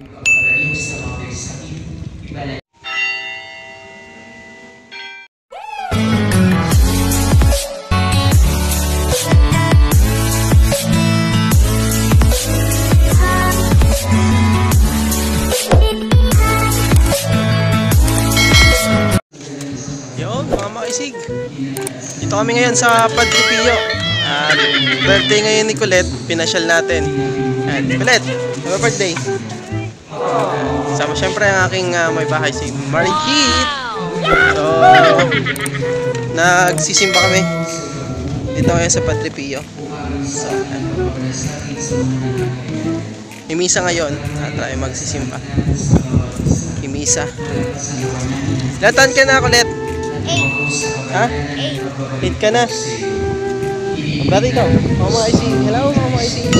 Dito kami ngayon sa Padre Pio. Birthday ngayon ni Colette, pinasyal natin. Colette, happy birthday. Sama syempre ang aking may bahay, si Marikit. So, nagsisimba kami dito ngayon sa Padre Pio. So, imisa ngayon, try magsisimba. Imisa. Latan ka na, Colette? 8. Ha? 8 ka na. Ba't ikaw? Mama IC. Hello, Mama IC.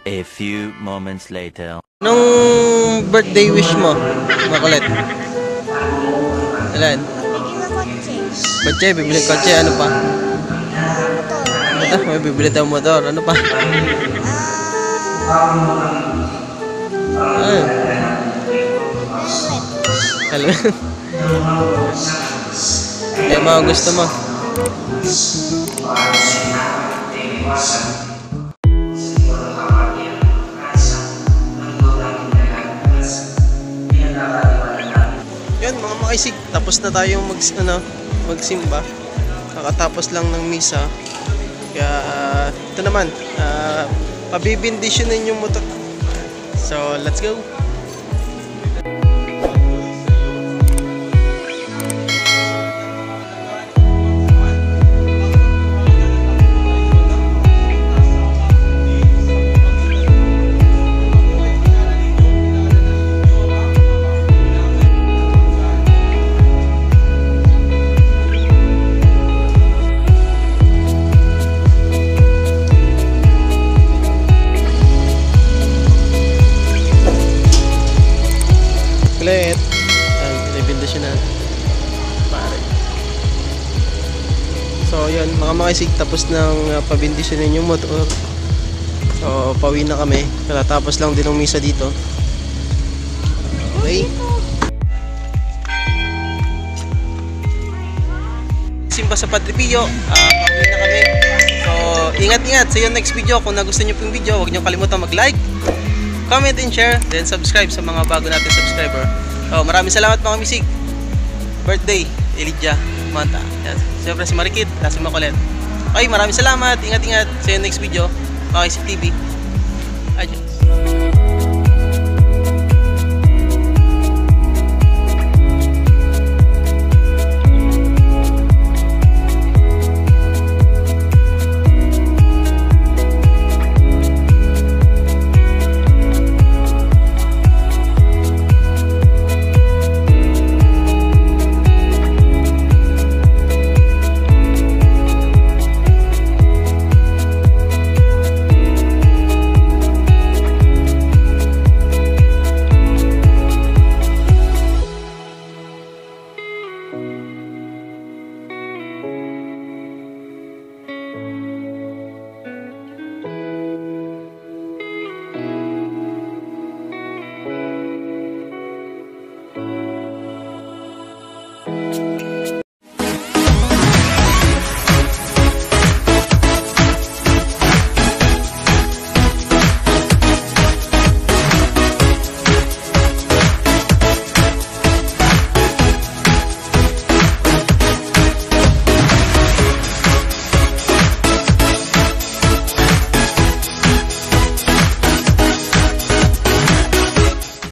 A few moments later. Anong birthday wish mo, Makulit? Alan? Kotse, bibili kotse. Ano pa? Motor. May bibili daw motor. Ano pa? Helmet. Kaya mga gusto mo. Yun mga makaisig, tapos na tayong magsimba. Nakatapos lang ng misa. Kaya ito naman, pabibindisyonin yung motor. So let's go. Colette, binibindisyon na pare. So yun mga makaisig, tapos ng pabindisyonin yung motor. So pauwi na kami, katapos lang din ng misa dito. Okay, simba sa Padre Pio, pauwi na kami. So ingat-ingat sa yung next video. Kung nagustuhan nyo po yung video, huwag nyo kalimutan mag-like, comment and share, then subscribe sa mga bago natin subscriber. Oh, maraming salamat mga misig. Birthday, Elijah Manta. Yes. Siyempre si Marikit, si Makulit. Okay, maraming salamat. Ingat-ingat sa next video. Okay, si TV. Adios.